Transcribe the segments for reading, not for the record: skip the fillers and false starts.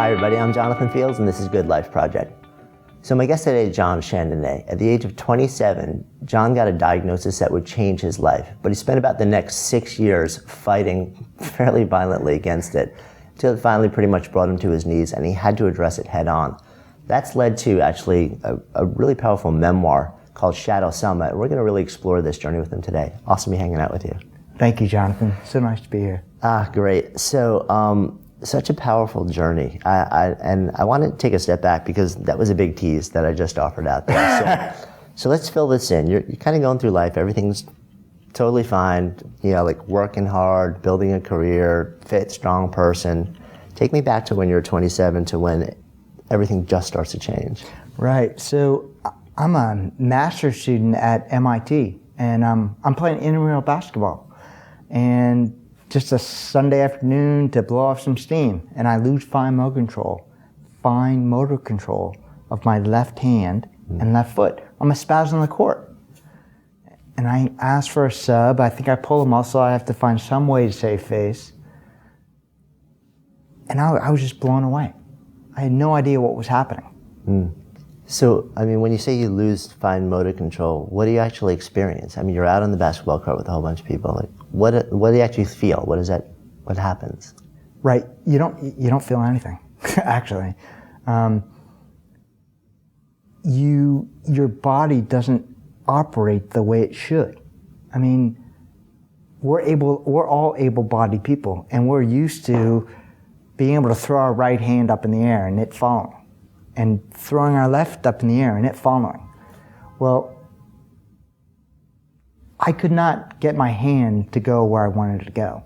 Hi everybody, I'm Jonathan Fields and this is Good Life Project. So my guest today is John Chandonnet. At the age of 27, John got a diagnosis that would change his life, but he spent about the next 6 years fighting fairly violently against it, until it finally pretty much brought him to his knees and he had to address it head on. That's led to actually a really powerful memoir called Shasta. We're going to really explore this journey with him today. Awesome to be hanging out with you. Thank you, Jonathan. So nice to be here. Great. So, such a powerful journey. And I want to take a step back because that was a big tease that I just offered out there. So let's fill this in. You're kind of going through life. Everything's totally fine. You know, like working hard, building a career, fit, strong person. Take me back to when you were 27 to when everything just starts to change. Right. So I'm a master's student at MIT, and I'm playing intramural basketball. And just a Sunday afternoon to blow off some steam, and I lose fine motor control of my left hand and left foot. I'm a spaz on the court. And I ask for a sub. I think I pull a muscle. I have to find some way to save face. And I was just blown away. I had no idea what was happening. So, I mean, when you say you lose fine motor control, what do you actually experience? I mean, you're out on the basketball court with a whole bunch of people. Like, what do you actually feel? What happens? Right. You don't feel anything, actually. Your body doesn't operate the way it should. I mean, we're all able-bodied people, and we're used to being able to throw our right hand up in the air and it following, and throwing our left up in the air and it following. Well, I could not get my hand to go where I wanted it to go.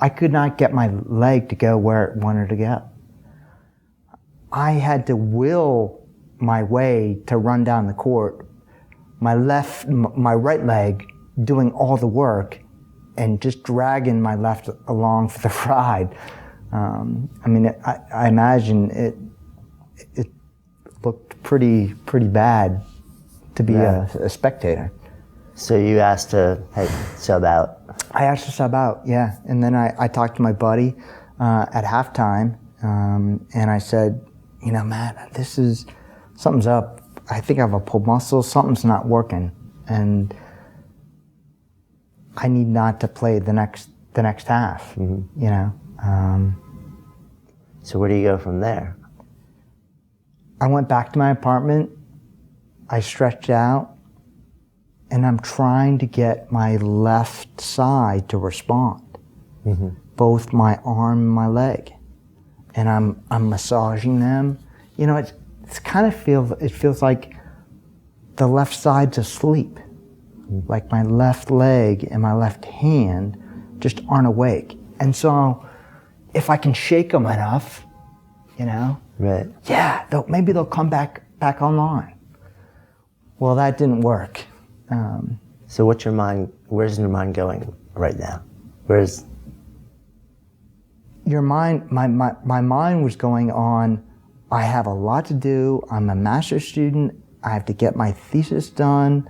I could not get my leg to go where it wanted to go. I had to will my way to run down the court, my right leg doing all the work and just dragging my left along for the ride. I mean, I imagine it looked pretty bad to be a spectator. So you asked to sub out? I asked to sub out, yeah. And then I talked to my buddy at halftime, and I said, you know, Matt, something's up. I think I have a pulled muscle. Something's not working, and I need not to play the next half. You know. So where do you go from there? I went back to my apartment. I stretched out, and I'm trying to get my left side to respond, both my arm and my leg, and I'm massaging them. You know, it feels like the left side's asleep, like my left leg and my left hand just aren't awake, and so if I can shake them enough, you know, right? Yeah, maybe they'll come back online. Well, that didn't work. So where's your mind going right now? Your mind, my mind was going on, I have a lot to do, I'm a master's student, I have to get my thesis done,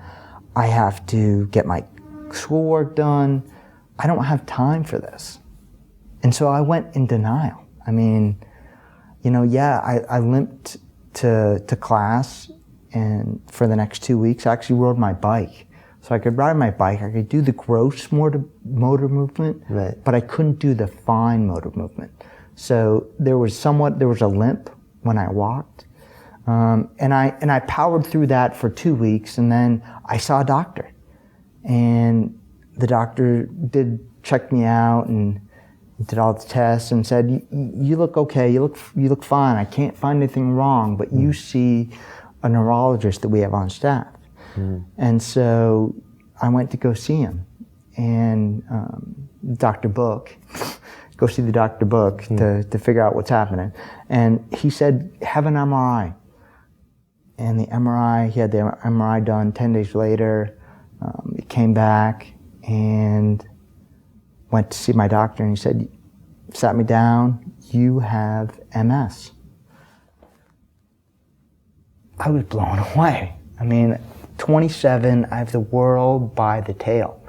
I have to get my schoolwork done, I don't have time for this. And so I went in denial. I mean, you know, I limped to class, and for the next 2 weeks I actually rode my bike. So I could ride my bike, I could do the gross motor movement, right, but I couldn't do the fine motor movement. So there was a limp when I walked. And I powered through that for 2 weeks, and then I saw a doctor. And the doctor did check me out and did all the tests and said, you look okay, you look fine, I can't find anything wrong, but you see a neurologist that we have on staff. And so I went to go see him, and Dr. Book, go see the Dr. Book to figure out what's happening. And he said, have an MRI. And he had the MRI done 10 days later. He came back and went to see my doctor, and he said, sat me down, you have MS. I was blown away. I mean, 27, I have the world by the tail.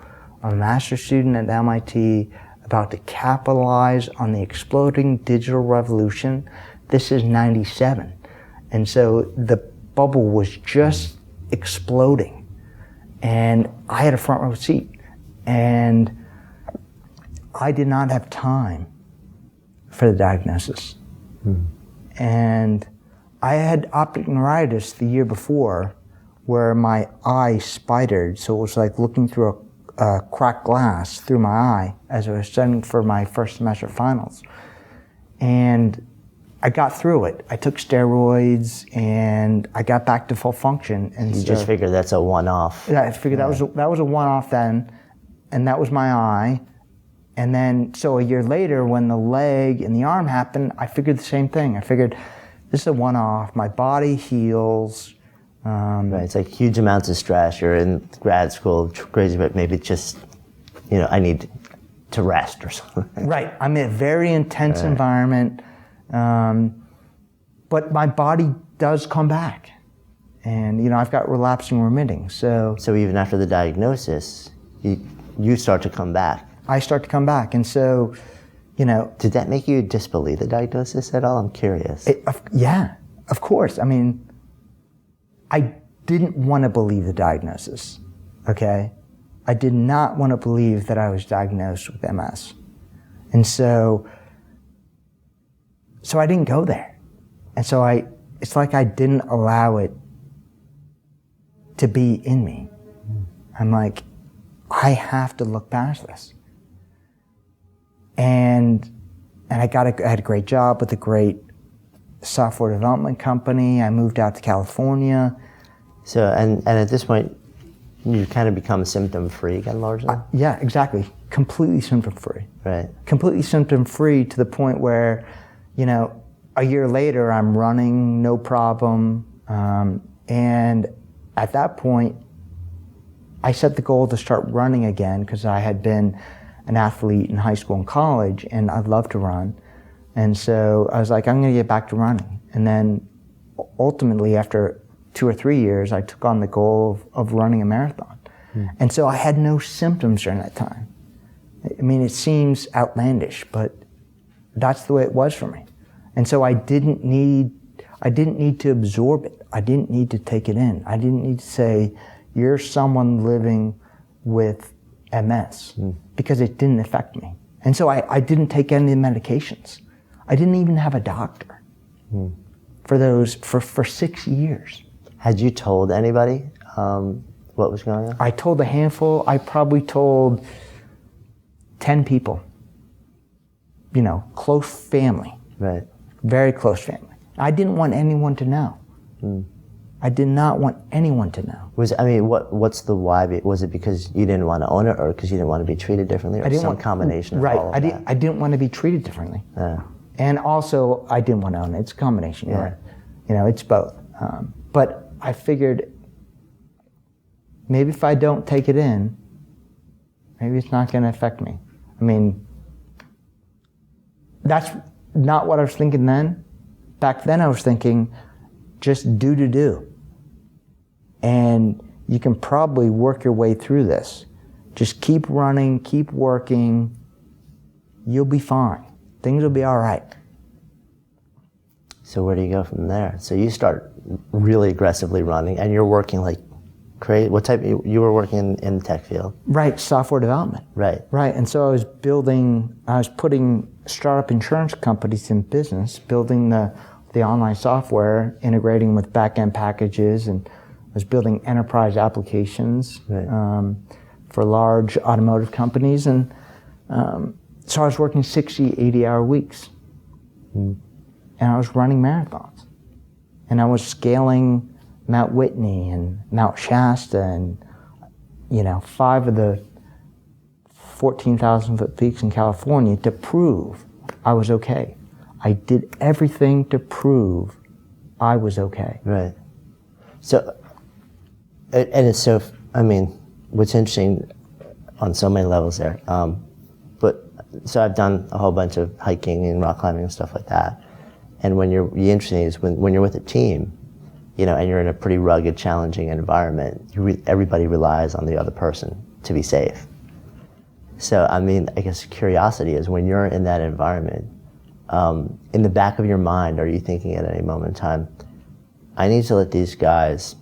I'm a master's student at MIT, about to capitalize on the exploding digital revolution This is 97. And so the bubble was just exploding. And I had a front row seat. And I did not have time for the diagnosis. And I had optic neuritis the year before where my eye spidered. So it was like looking through a cracked glass through my eye as I was studying for my first semester finals. And I got through it. I took steroids and I got back to full function. And you just figured that's a one-off. Yeah, I figured that was a one-off then, and that was my eye. And then, so a year later, when the leg and the arm happened, I figured the same thing. I figured this is a one-off. My body heals. Right, it's like huge amounts of stress. You're in grad school, crazy, but maybe just, I need to rest or something. Right, I'm in a very intense environment, but my body does come back. And, I've got relapsing remitting, so... So even after the diagnosis, you start to come back. I start to come back, and so, Did that make you disbelieve the diagnosis at all? I'm curious. Yeah, of course. I mean, I didn't want to believe the diagnosis, okay? I did not want to believe that I was diagnosed with MS. And so I didn't go there. And so it's like I didn't allow it to be in me. I'm like, I have to look past this. And I had a great job with a great software development company. I moved out to California. So, and at this point, you kind of become symptom-free again, largely? Yeah, exactly. Completely symptom-free. Right. Completely symptom-free to the point where, a year later, I'm running, no problem. And at that point, I set the goal to start running again because I had been an athlete in high school and college, and I loved to run. And so I was like, I'm going to get back to running. And then ultimately, after 2 or 3 years, I took on the goal of running a marathon. And so I had no symptoms during that time. I mean, it seems outlandish, but that's the way it was for me. And so I didn't need to absorb it. I didn't need to take it in. I didn't need to say, you're someone living with MS, because it didn't affect me. And so I didn't take any medications. I didn't even have a doctor for 6 years. Had you told anybody what was going on? I told a handful. I probably told 10 people. Close family. Right. Very close family. I didn't want anyone to know. I did not want anyone to know. What's the why? Was it because you didn't want to own it, or because you didn't want to be treated differently, or some combination of all of that? I didn't want to be treated differently. And also, I didn't want to own it. It's a combination, right? It's both. But I figured, maybe if I don't take it in, maybe it's not going to affect me. I mean, that's not what I was thinking then. Back then, I was thinking, just do. And you can probably work your way through this. Just keep running, keep working. You'll be fine. Things will be all right. So where do you go from there? So you start really aggressively running, and you're working like crazy. What type? You were working in the tech field. Right, software development. Right. And so I was putting startup insurance companies in business, building the online software, integrating with back-end packages, and I was building enterprise applications for large automotive companies. And so I was working 60, 80-hour weeks. And I was running marathons. And I was scaling Mount Whitney and Mount Shasta and, 5 of the 14,000-foot peaks in California to prove I was okay. I did everything to prove I was okay. Right. So, and it's so, what's interesting on so many levels there, so I've done a whole bunch of hiking and rock climbing and stuff like that. And the interesting is when you're with a team, and you're in a pretty rugged, challenging environment, everybody relies on the other person to be safe. So, I guess curiosity is, when you're in that environment, in the back of your mind, are you thinking at any moment in time, I need to let these guys,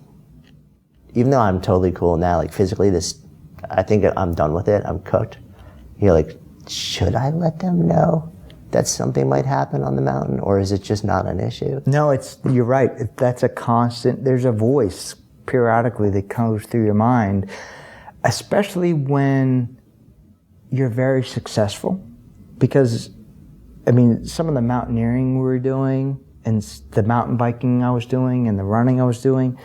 even though I'm totally cool now, like physically I think I'm done with it, I'm cooked. You're like, should I let them know that something might happen on the mountain, or is it just not an issue? No, you're right. That's a constant, there's a voice periodically that comes through your mind, especially when you're very successful. Because, I mean, some of the mountaineering we were doing, and the mountain biking I was doing, and the running I was doing,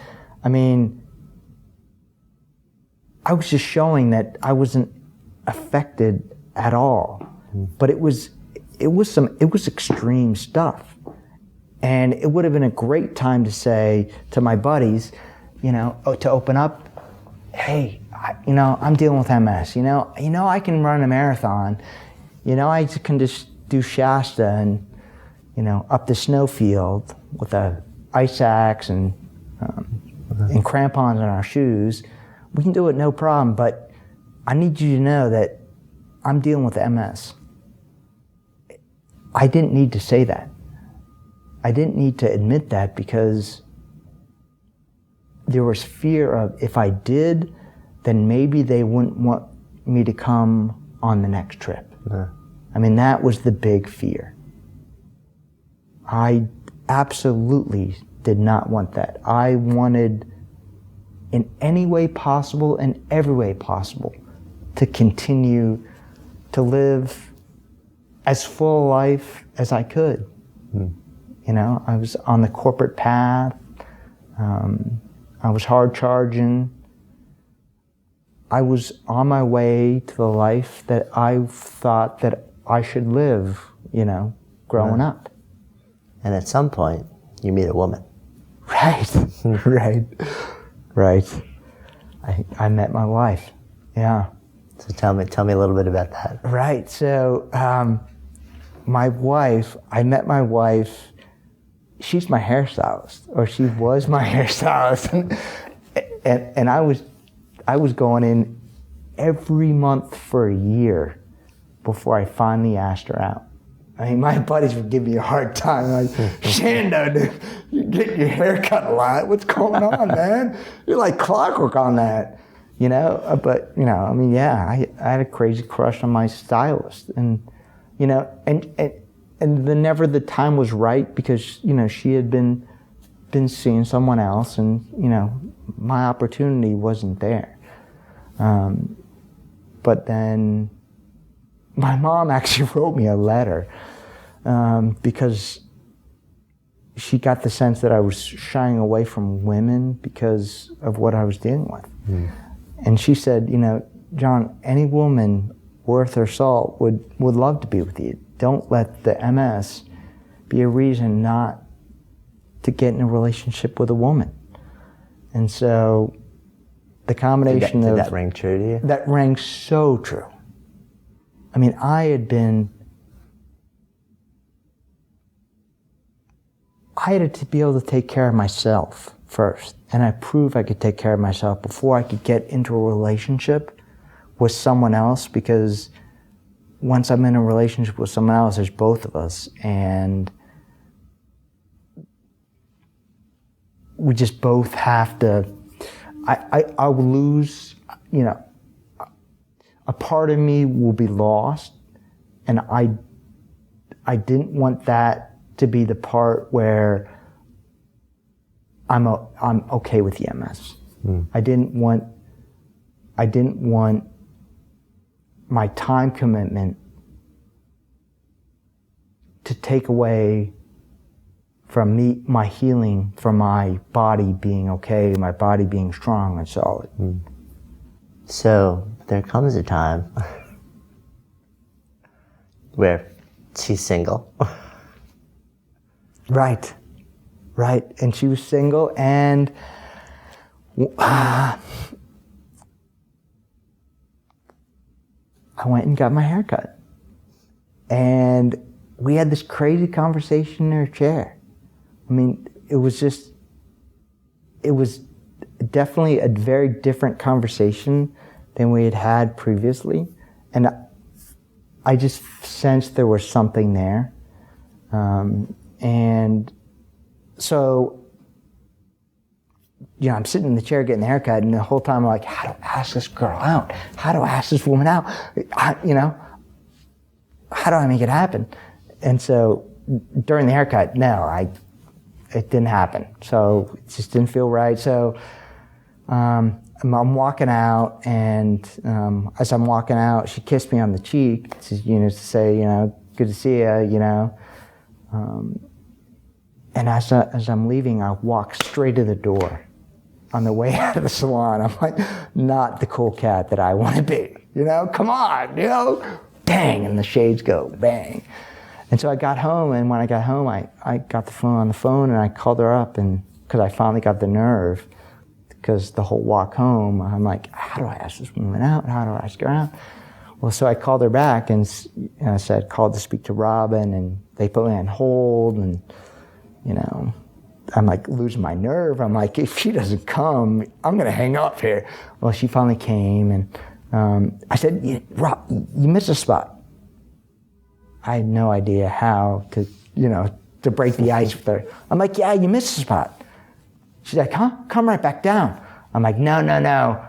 I mean, I was just showing that I wasn't affected at all. But it was extreme stuff. And it would have been a great time to say to my buddies, to open up, hey, I'm dealing with MS. I can run a marathon. I can just do Shasta and, up the snowfield with a ice axe and crampons on our shoes. We can do it no problem, but I need you to know that I'm dealing with MS. I didn't need to say that. I didn't need to admit that because there was fear of, if I did, then maybe they wouldn't want me to come on the next trip. I mean, that was the big fear. I absolutely did not want that. I wanted, in any way possible and every way possible, to continue to live as full a life as I could. I was on the corporate path. I was hard charging. I was on my way to the life that I thought that I should live, growing up. And at some point, you meet a woman. Right. I met my wife. Yeah. So tell me a little bit about that. Right. So, I met my wife. She's my hairstylist, or she was my hairstylist, and I was going in every month for a year before I finally asked her out. I mean, my buddies would give me a hard time, like, Shando, dude, you get your hair cut a lot. What's going on, man? You're like clockwork on that, But I mean, yeah, I had a crazy crush on my stylist, and and never the time was right because she had been seeing someone else, and my opportunity wasn't there. But then my mom actually wrote me a letter because she got the sense that I was shying away from women because of what I was dealing with. And she said, John, any woman worth her salt would love to be with you. Don't let the MS be a reason not to get in a relationship with a woman. And so the combination did that ring true to you? That rang so true. I mean, I had to be able to take care of myself first. And I proved I could take care of myself before I could get into a relationship with someone else, because once I'm in a relationship with someone else, there's both of us, and we just both have to, I will lose, a part of me will be lost, and I didn't want that to be the part where I'm okay with the MS. I didn't want my time commitment to take away from me, my healing, from my body being okay, my body being strong and solid. So there comes a time where she's single. Right. And she was single, and I went and got my hair cut. And we had this crazy conversation in her chair. I mean, it was definitely a very different conversation than we had had previously. And I just sensed there was something there. And so, I'm sitting in the chair getting the haircut, and the whole time I'm like, how do I ask this girl out? How do I ask this woman out? How do I make it happen? And so during the haircut, it didn't happen. So it just didn't feel right. So I'm walking out, and as I'm walking out, she kissed me on the cheek to say, good to see you, and as I'm leaving, I walk straight to the door on the way out of the salon. I'm like, not the cool cat that I want to be, come on, bang, and the shades go bang. And so I got home, and when I got home, I got the phone, and I called her up, and because I finally got the nerve, because the whole walk home, I'm like, how do I ask this woman out? How do I ask her out? Well, so I called her back, and I said, called to speak to Robin, and they put me on hold, and, I'm like losing my nerve. I'm like, if she doesn't come, I'm going to hang up here. Well, she finally came, and I said, Rob, you missed a spot. I had no idea how to break the ice with her. I'm like, yeah, you missed a spot. She's like, huh? Come right back down. I'm like, no,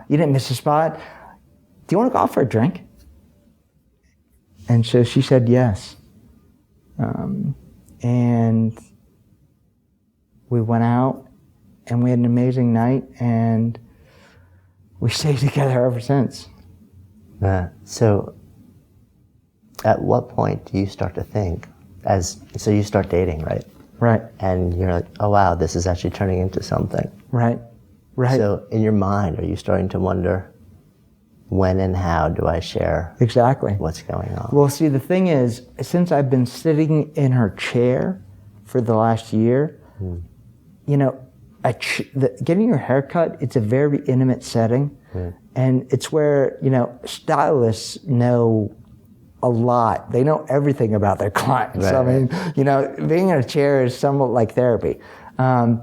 you didn't miss a spot. Do you want to go out for a drink? And so she said yes. And we went out, and we had an amazing night, and we stayed together ever since. So at what point do you start to think, so you start dating, right? Right. And you're like, oh wow, this is actually turning into something. Right. So in your mind, are you starting to wonder, when and how do I share exactly what's going on? Well, see, the thing is, since I've been sitting in her chair for the last year, getting your hair cut, it's a very intimate setting. And it's where, stylists know a lot. They know everything about their clients. Right. I mean, being in a chair is somewhat like therapy. And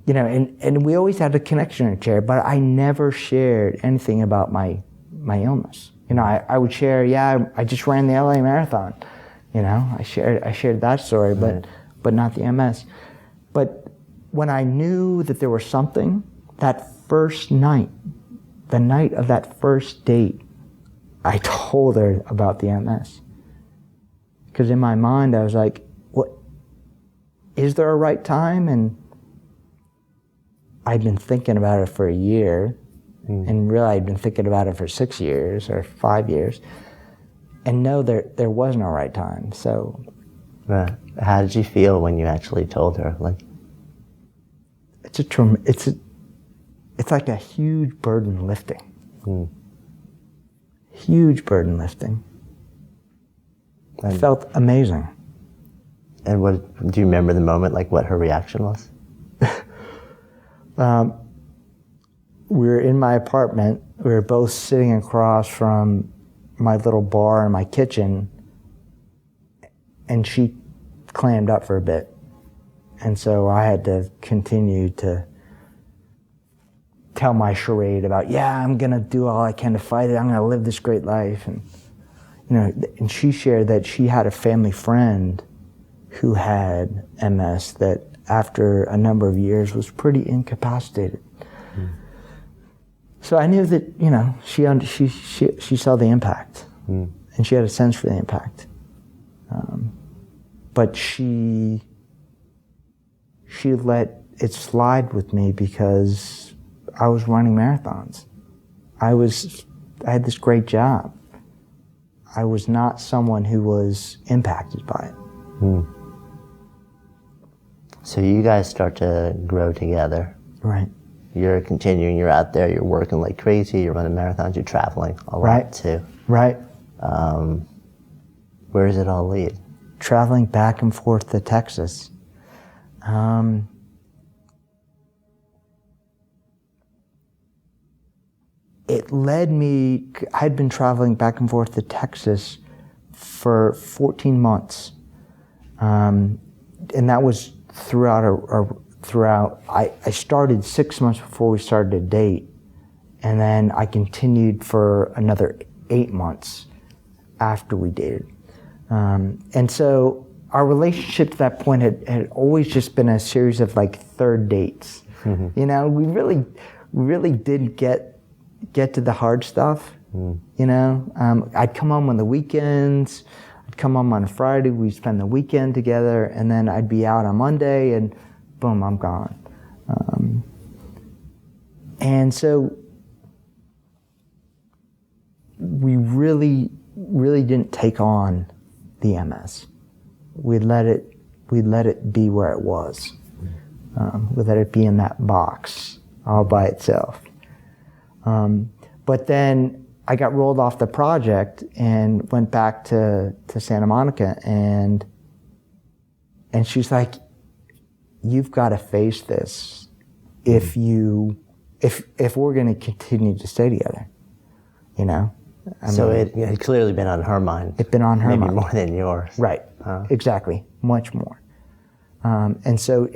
we always had a connection in a chair, but I never shared anything about my illness. I would share, I just ran the LA Marathon. I shared that story, but not the MS. But when I knew that there was something, that first night, the night of that first date, I told her about the MS. Because in my mind, I was like, what, is there a right time? And I'd been thinking about it for a year, and really I'd been thinking about it for 6 years or 5 years. And no, there was no right time, so. How did you feel when you actually told her? It's like a huge burden lifting. Huge burden lifting. It felt amazing. And do you remember the moment, what her reaction was? We were in my apartment. We were both sitting across from my little bar in my kitchen, and she clammed up for a bit. And so I had to continue to tell my charade about, I'm going to do all I can to fight it. I'm going to live this great life. And, and she shared that she had a family friend who had MS that after a number of years was pretty incapacitated. So I knew that, she saw the impact, and she had a sense for the impact. But she let it slide with me because I was running marathons. I had this great job. I was not someone who was impacted by it. So you guys start to grow together. Right. You're continuing, you're out there, you're working like crazy, you're running marathons, you're traveling a lot too. Right. Where does it all lead? Traveling back and forth to Texas. It led me, I'd been traveling back and forth to Texas for 14 months. And that was throughout, I started 6 months before we started to date, and then I continued for another 8 months after we dated. And so our relationship to that point had always just been a series of like third dates. You know, we really didn't get to the hard stuff. You know, I'd come home on the weekends. I'd come home on Friday. We'd spend the weekend together, and then I'd be out on Monday, and boom, I'm gone. And so we really didn't take on the MS. We let it be where it was. We let it be in that box all by itself. But then I got rolled off the project and went back to Santa Monica, and she's like, "You've got to face this if we're going to continue to stay together." You know. So it had clearly been on her mind. It'd been on her mind. Maybe more than yours. Right. Exactly. Much more. And so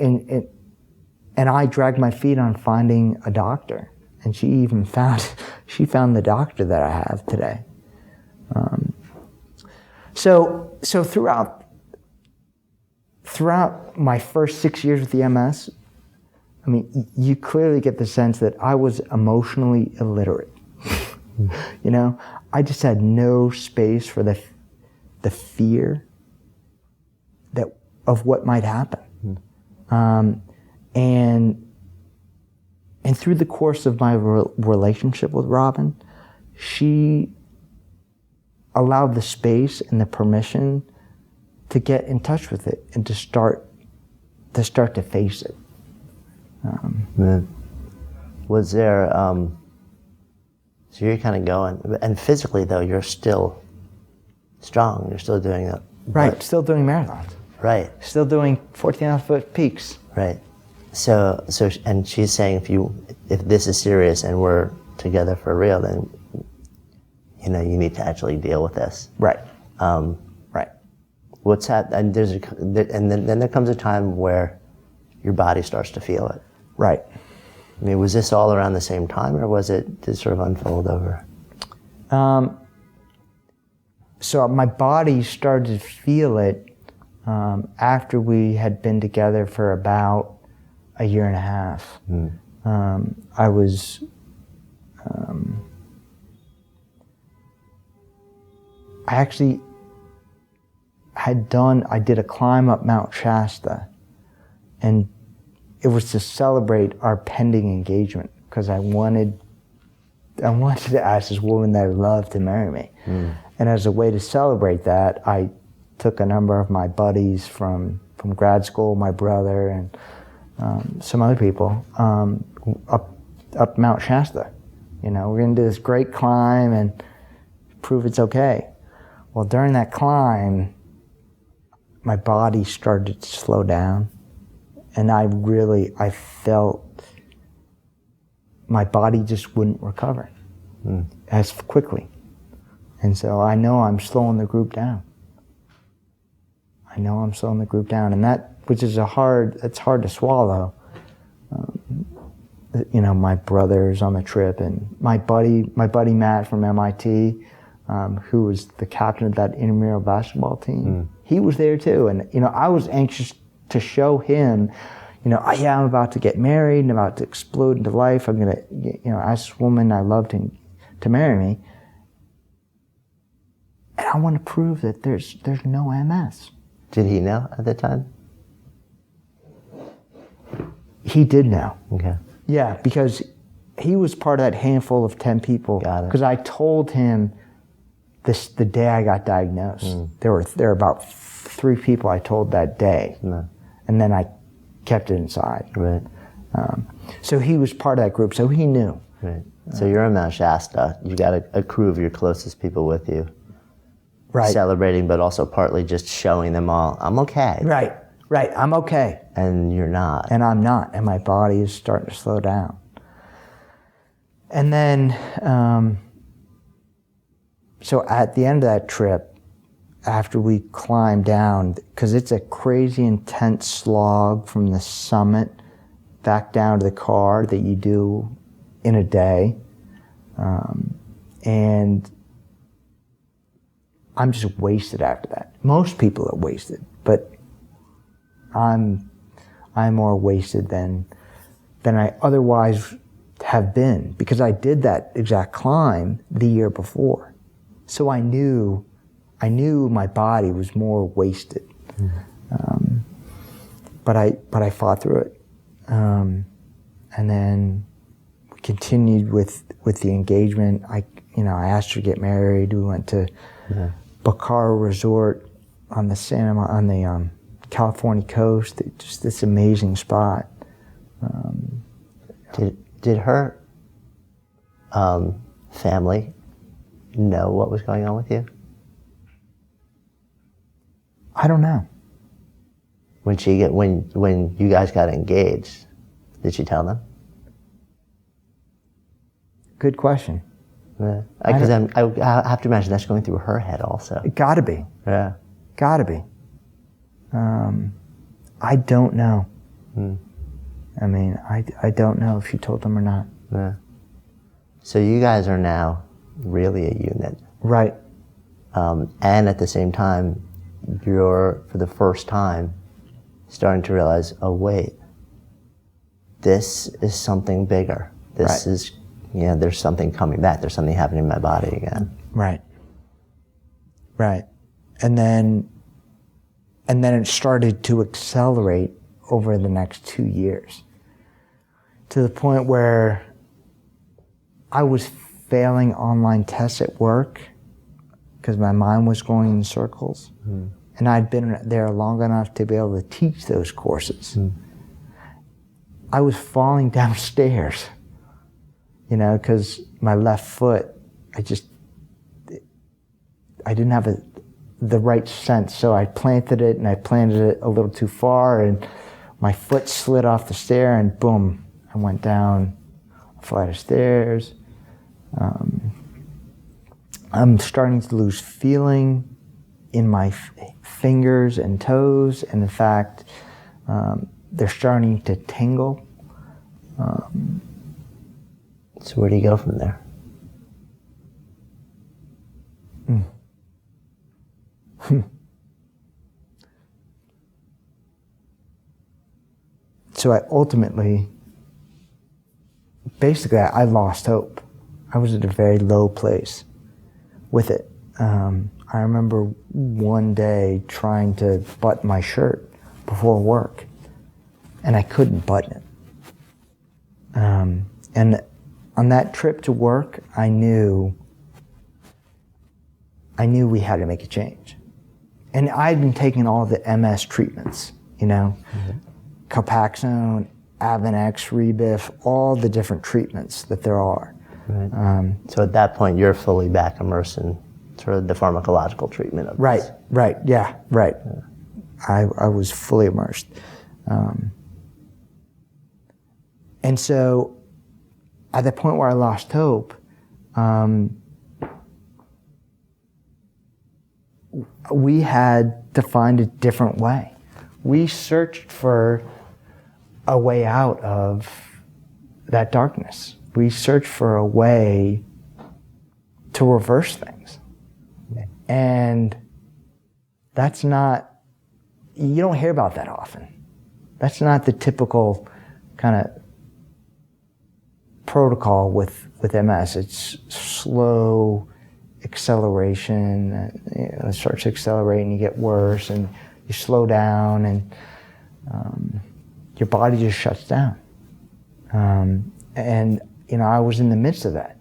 and I dragged my feet on finding a doctor. And she even found the doctor that I have today. So throughout my first 6 years with the MS, I mean, you clearly get the sense that I was emotionally illiterate. You know, I just had no space for the fear of what might happen. And through the course of my relationship with Robin, she allowed the space and the permission to get in touch with it and to start to face it. Was there? So you're kind of going, and physically though, you're still strong. You're still doing that. Right. Still doing marathons. Right. Still doing 14,000-foot peaks. Right. So, and she's saying if this is serious and we're together for real, then you need to actually deal with this. Right. Right. What's that? And then there comes a time where your body starts to feel it. Right. I mean, was this all around the same time, or was it did it sort of unfold over? So my body started to feel it after we had been together for about a year and a half. I was I did a climb up Mount Shasta, and it was to celebrate our pending engagement because I wanted to ask this woman that I loved to marry me. And as a way to celebrate that, I took a number of my buddies from grad school, my brother, and some other people up Mount Shasta. You know, we're going to do this great climb and prove it's okay. Well, during that climb, my body started to slow down, and I felt my body just wouldn't recover as quickly. And so I know I'm slowing the group down. And that, which is it's hard to swallow. My brother's on the trip, and my buddy Matt from MIT, who was the captain of that intramural basketball team, he was there too. And, I was anxious to show him, I'm about to get married and about to explode into life. I'm going to, ask this woman I loved to marry me. And I want to prove that there's no MS. Did he know at the time? He did know. Okay. Yeah, because he was part of that handful of 10 people. Got it. Because I told him the day I got diagnosed. There were about 3 people I told that day. And then I kept it inside. Right. So he was part of that group, so he knew. Right. So you're in Mount Shasta. You got a crew of your closest people with you. Right. Celebrating, but also partly just showing them all, I'm okay. Right, I'm okay. And you're not. And I'm not, and my body is starting to slow down. And then, so at the end of that trip, after we climbed down, because it's a crazy intense slog from the summit back down to the car that you do in a day, and I'm just wasted after that. Most people are wasted but I'm more wasted than I otherwise have been, because I did that exact climb the year before. So I knew my body was more wasted. But I fought through it. And then we continued with the engagement. I asked her to get married. We went to Bacara Resort on the California coast. Just this amazing spot. Did her family know what was going on with you? I don't know. When you guys got engaged, did she tell them? Good question. Because I have to imagine that's going through her head also. It gotta be. Yeah. Gotta be. I don't know. I mean, I don't know if she told them or not. Yeah. So you guys are now really a unit. Right. And at the same time, you're, for the first time, starting to realize, oh wait, this is something bigger. This is, there's something coming back. There's something happening in my body again. Right. Right. And then it started to accelerate over the next 2 years, to the point where I was failing online tests at work because my mind was going in circles. And I'd been there long enough to be able to teach those courses. I was falling downstairs, because my left foot, I didn't have the right sense. So I planted it a little too far, and my foot slid off the stair, and boom, I went down a flight of stairs. I'm starting to lose feeling in my fingers and toes, and in fact, they're starting to tingle. So where do you go from there? So I ultimately, basically, I lost hope. I was at a very low place with it. I remember one day trying to button my shirt before work, and I couldn't button it. And on that trip to work, I knew we had to make a change. And I'd been taking all the MS treatments, Copaxone, Avonex, Rebif, all the different treatments that there are. Right. So at that point, you're fully back immersed in sort of the pharmacological treatment of this. Right, yeah. I was fully immersed. And so at the point where I lost hope, we had to find a different way. We searched for a way out of that darkness. We searched for a way to reverse things. And that's not, you don't hear about that often. That's not the typical kind of protocol with MS. It's slow acceleration. It starts to accelerate and you get worse, and you slow down, and your body just shuts down. And I was in the midst of that,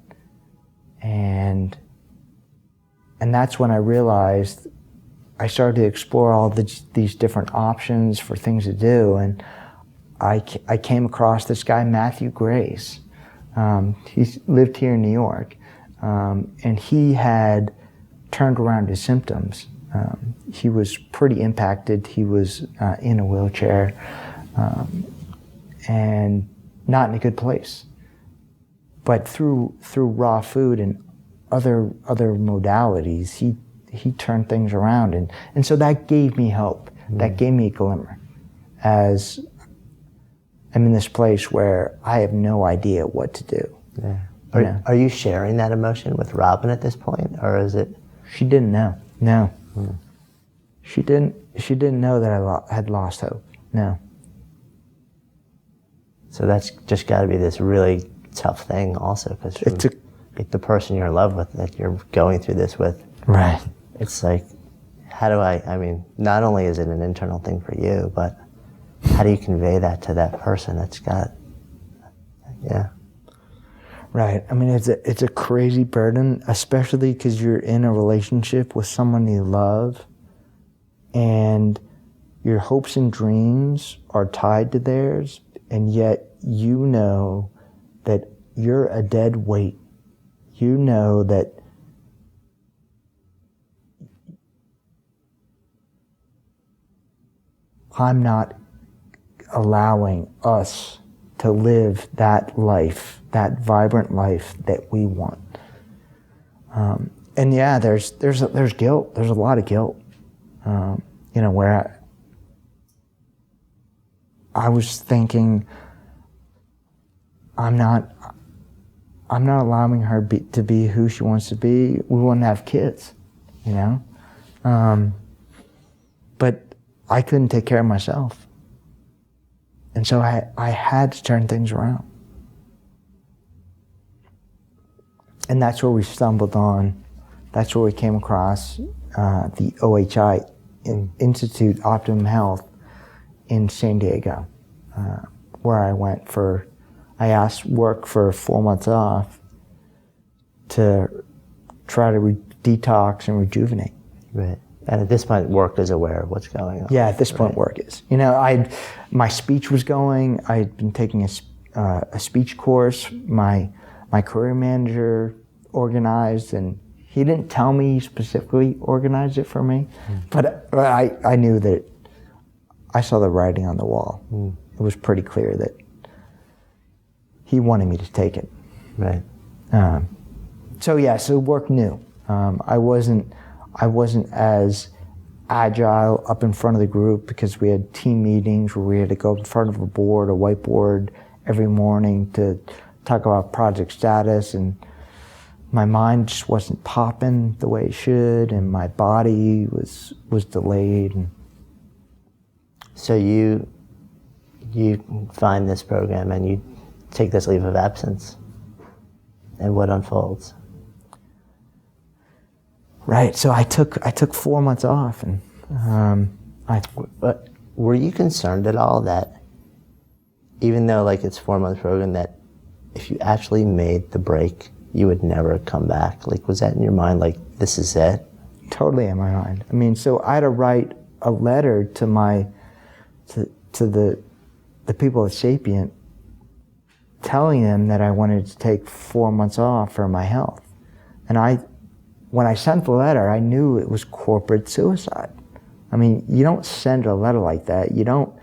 and that's when I realized I started to explore all these different options for things to do, and I came across this guy, Matthew Grace. He lived here in New York, and he had turned around his symptoms. He was pretty impacted. He was in a wheelchair, and not in a good place. But through raw food and other modalities, he turned things around, and so that gave me hope. That gave me a glimmer, as I'm in this place where I have no idea what to do. Yeah. Are you sharing that emotion with Robin at this point, or is it? She didn't know. No. She didn't know that I had lost hope. No. So that's just got to be this really tough thing also, because the person you're in love with, that you're going through this with. Right. It's like, how do I mean, not only is it an internal thing for you, but how do you convey that to that person that's got, yeah. Right. I mean, it's a crazy burden, especially because you're in a relationship with someone you love, and your hopes and dreams are tied to theirs, and yet you know that you're a dead weight. You know that I'm not allowing us to live that life, that vibrant life that we want. And yeah, there's guilt. There's a lot of guilt. Where I was thinking, I'm not allowing her to be who she wants to be. We wouldn't have kids, but I couldn't take care of myself. And so I had to turn things around. And that's where we stumbled on, that's where we came across the OHI, Institute Optimum Health in San Diego, where I asked work for 4 months off to try to detox and rejuvenate. Right. And at this point, work is aware of what's going on. Yeah, at this point, work is. My speech was going. I had been taking a speech course. My career manager organized, and he didn't tell me he specifically organized it for me, but I knew that I saw the writing on the wall. It was pretty clear that he wanted me to take it. Right. So work knew. I wasn't as agile up in front of the group because we had team meetings where we had to go in front of a whiteboard every morning to talk about project status, and my mind just wasn't popping the way it should, and my body was delayed. So you find this program and you take this leave of absence, and what unfolds? Right. So I took 4 months off, and But were you concerned at all that, even though it's 4 month program, that if you actually made the break, you would never come back? Was that in your mind? This is it? Totally in my mind. I mean, so I had to write a letter to the people at Sapient, telling them that I wanted to take 4 months off for my health, and when I sent the letter, I knew it was corporate suicide. I mean, you don't send a letter like that. You don't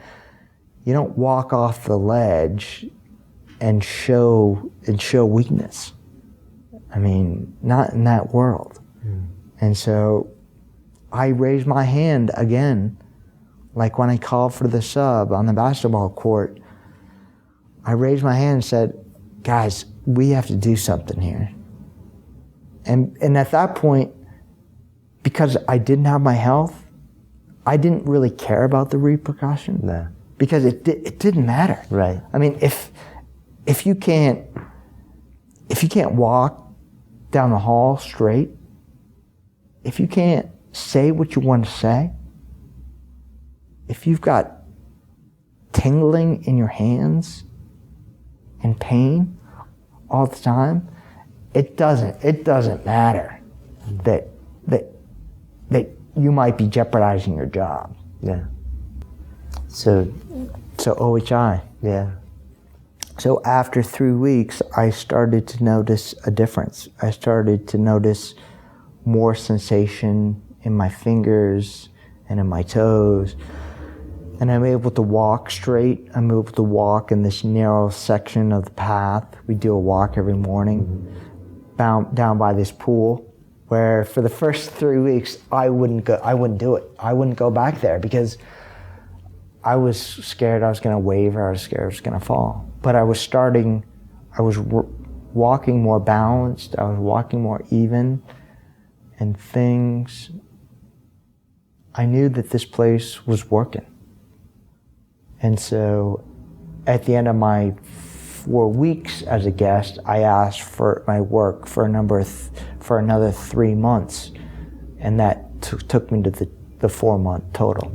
walk off the ledge and show weakness. I mean, not in that world. And so I raised my hand again, like when I called for the sub on the basketball court. I raised my hand and said, guys, we have to do something here. And at that point, because I didn't have my health, I didn't really care about the repercussion. No. Because it didn't matter. Right. I mean, if you can't walk down the hall straight, if you can't say what you want to say, if you've got tingling in your hands and pain all the time, it doesn't matter that you might be jeopardizing your job. Yeah. So OHI. Yeah. So after 3 weeks, I started to notice a difference. I started to notice more sensation in my fingers and in my toes. And I'm able to walk straight. I'm able to walk in this narrow section of the path. We do a walk every morning down by this pool, where for the first 3 weeks, I wouldn't do it. I wouldn't go back there because I was scared I was going to waver. I was scared I was going to fall. But I was walking more balanced. I was walking more even, and things I knew that this place was working. And so at the end of my 4 weeks as a guest, I asked for my work for another 3 months, and that took me to the 4-month total.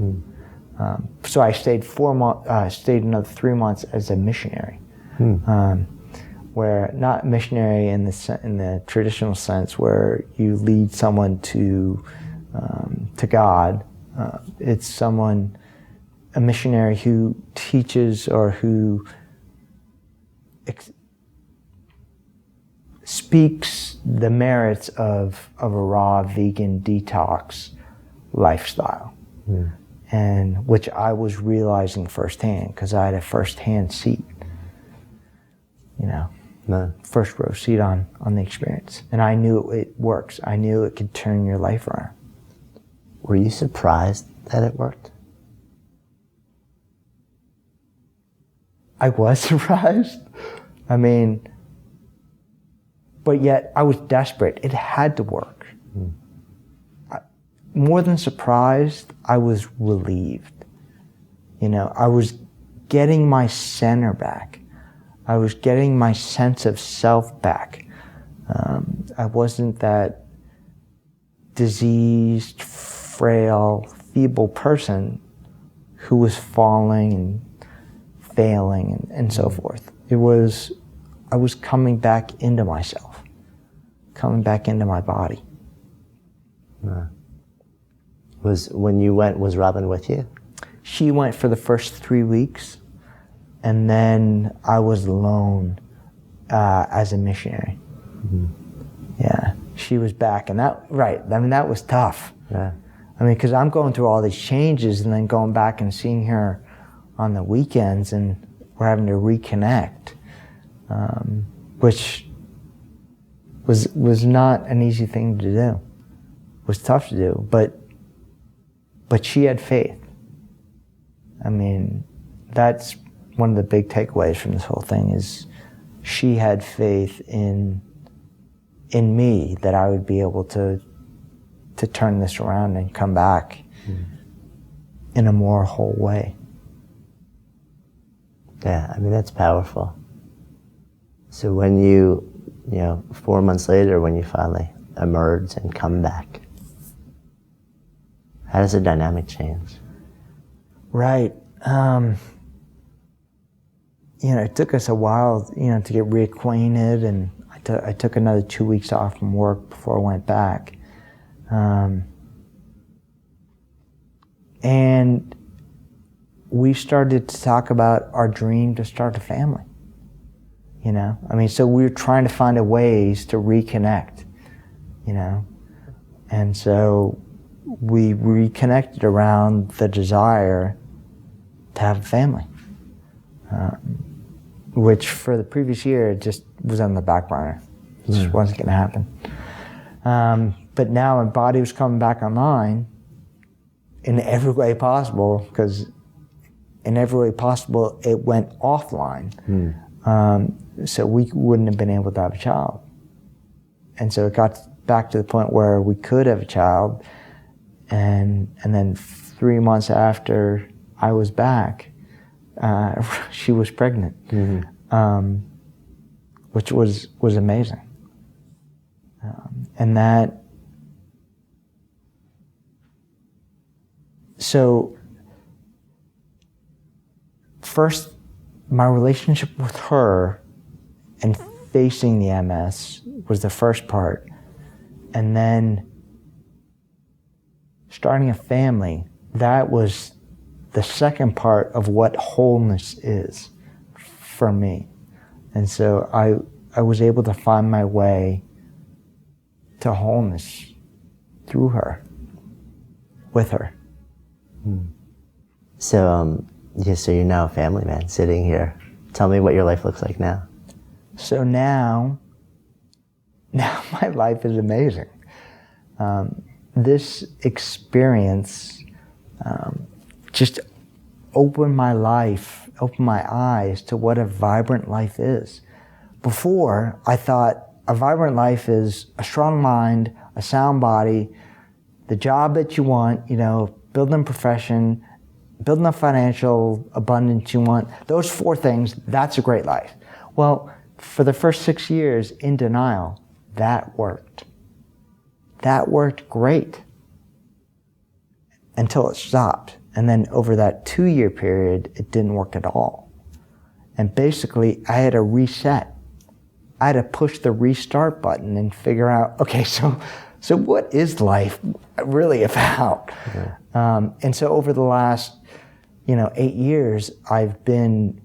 So I stayed stayed another 3 months as a missionary, where not missionary in the traditional sense, where you lead someone to God. It's a missionary who teaches or who speaks the merits of a raw vegan detox lifestyle, and which I was realizing firsthand because I had a firsthand seat, first row seat on the experience, and I knew it works. I knew it could turn your life around. Were you surprised that it worked? I was surprised. But yet I was desperate. It had to work. More than surprised, I was relieved. I was getting my center back. I was getting my sense of self back. I wasn't that diseased, frail, feeble person who was falling and failing and so forth. I was coming back into myself, coming back into my body. When you went, was Robin with you? She went for the first 3 weeks, and then I was alone as a missionary. Yeah, she was back, and that was tough. Yeah. Because I'm going through all these changes and then going back and seeing her on the weekends, and we're having to reconnect, which was not an easy thing to do. It was tough to do, but she had faith. That's one of the big takeaways from this whole thing is she had faith in me that I would be able to turn this around and come back in a more whole way. Yeah, that's powerful. So when you 4 months later, when you finally emerge and come back, how does the dynamic change? Right. It took us a while, to get reacquainted, and I took another 2 weeks off from work before I went back. And we started to talk about our dream to start a family. So we were trying to find ways to reconnect, And so we reconnected around the desire to have a family, which for the previous year just was on the back burner. It just wasn't going to happen. But now my body was coming back online in every way possible, because in every way possible it went offline. So we wouldn't have been able to have a child. And so it got back to the point where we could have a child, and then 3 months after I was back, she was pregnant, which was amazing. And that, so first, my relationship with her and facing the MS was the first part. And then starting a family, that was the second part of what wholeness is for me. And so I was able to find my way to wholeness through her, with her. So, so you're now a family man sitting here. Tell me what your life looks like now. So now my life is amazing. This experience just opened my life, opened my eyes to what a vibrant life is. Before, I thought a vibrant life is a strong mind, a sound body, the job that you want, building a profession, building a financial abundance you want, those 4 things, that's a great life. Well, for the first 6 years in denial, that worked. That worked great until it stopped. And then over that 2-year period, it didn't work at all. And basically, I had to reset. I had to push the restart button and figure out, okay, so what is life really about? Yeah. And so over the last, 8 years, I've been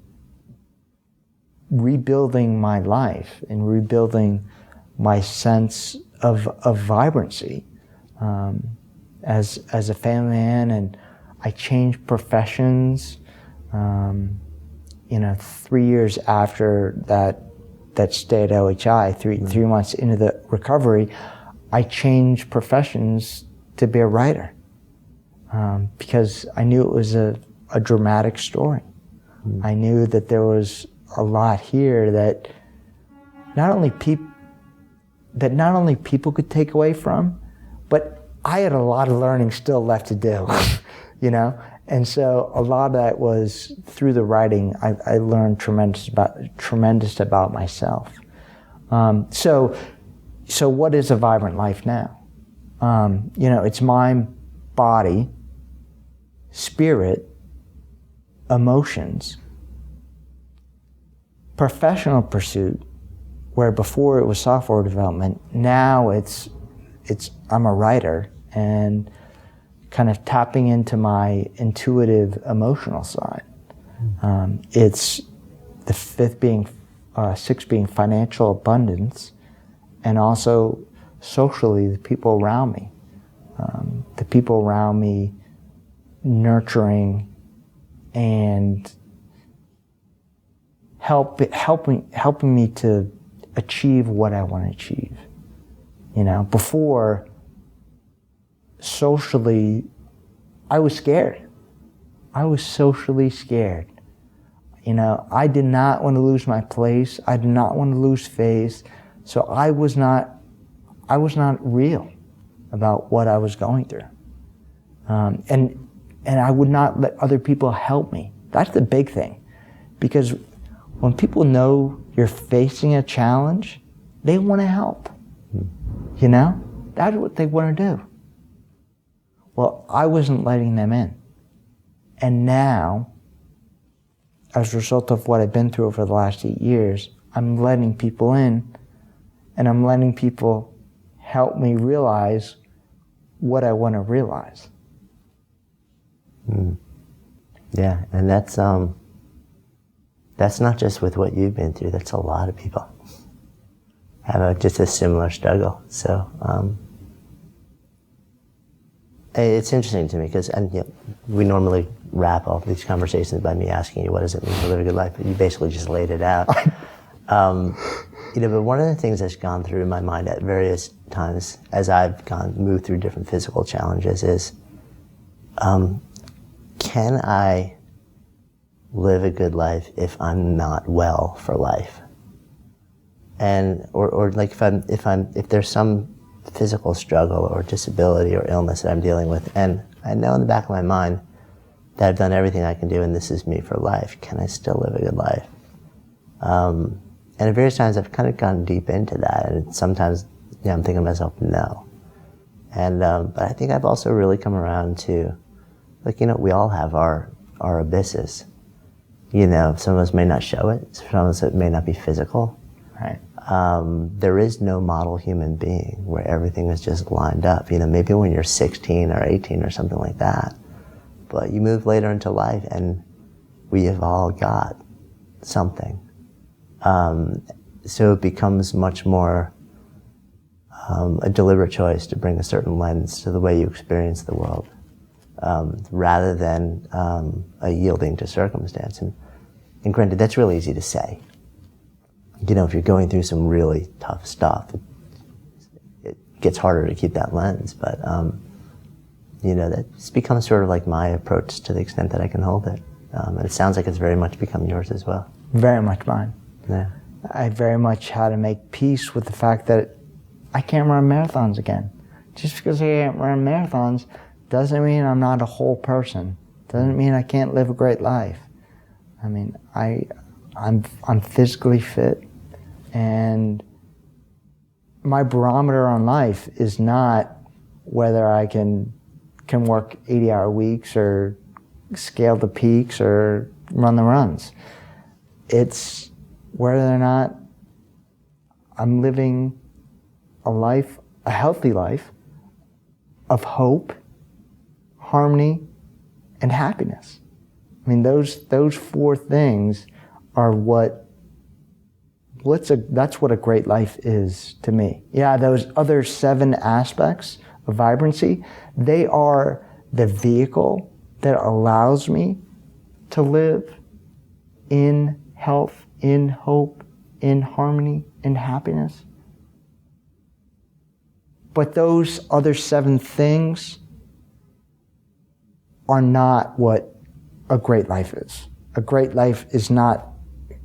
rebuilding my life and rebuilding my sense of vibrancy as a family man, and I changed professions. 3 years after that stay at OHI, three months into the recovery, I changed professions to be a writer because I knew it was a dramatic story. I knew that there was a lot here that not only people could take away from, but I had a lot of learning still left to do, And so a lot of that was through the writing. I learned tremendous about myself. So what is a vibrant life now? It's mind, body, spirit, emotions, professional pursuit, where before it was software development, now it's I'm a writer and kind of tapping into my intuitive emotional side. It's the 6th being financial abundance, and also socially the people around me. The people around me nurturing and helping me to achieve what I want to achieve. Before, socially, I was scared. I was socially scared. I did not want to lose my place. I did not want to lose face. So I was not real about what I was going through. And I would not let other people help me. That's the big thing. Because when people know you're facing a challenge, they want to help. That's what they want to do. Well, I wasn't letting them in. And now, as a result of what I've been through over the last 8 years, I'm letting people in, and I'm letting people help me realize what I want to realize. Yeah, and that's not just with what you've been through. That's a lot of people have just a similar struggle. So it's interesting to me because we normally wrap all these conversations by me asking you, what does it mean to live a good life? But you basically just laid it out. But one of the things that's gone through my mind at various times as I've moved through different physical challenges is, can I live a good life if I'm not well for life? And or like if there's some physical struggle or disability or illness that I'm dealing with, and I know in the back of my mind that I've done everything I can do and this is me for life, can I still live a good life? And at various times I've kind of gone deep into that, and sometimes I'm thinking to myself, no. And but I think I've also really come around to, we all have our abysses. Some of us may not show it, some of us it may not be physical. Right. There is no model human being where everything is just lined up. Maybe when you're 16 or 18 or something like that. But you move later into life and we have all got something. So it becomes much more a deliberate choice to bring a certain lens to the way you experience the world, rather than a yielding to circumstance. And granted, that's really easy to say. If you're going through some really tough stuff, it gets harder to keep that lens. But that's become sort of like my approach to the extent that I can hold it. And it sounds like it's very much become yours as well. Very much mine. Yeah. I very much had to make peace with the fact that I can't run marathons again. Just because I can't run marathons Doesn't mean I'm not a whole person. Doesn't mean I can't live a great life. I mean, I'm physically fit, and my barometer on life is not whether I can work 80-hour weeks or scale the peaks or run the runs. It's whether or not I'm living a healthy life of hope, harmony, and happiness. I mean, those four things are that's what a great life is to me. Yeah, those other 7 aspects of vibrancy, they are the vehicle that allows me to live in health, in hope, in harmony, in happiness. But those other 7 things are not what a great life is. A great life is not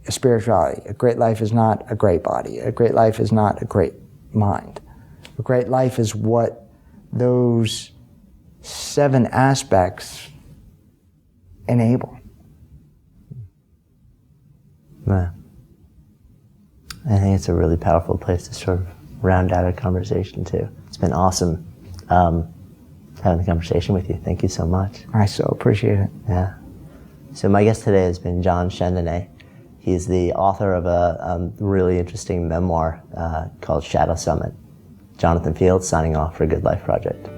a spirituality. A great life is not a great body. A great life is not a great mind. A great life is what those 7 aspects enable. Yeah. I think it's a really powerful place to sort of round out our conversation too. It's been awesome having the conversation with you. Thank you so much. I so appreciate it. Yeah. So my guest today has been John Chandonnet. He's the author of a really interesting memoir called Shadow Summit. Jonathan Fields signing off for Good Life Project.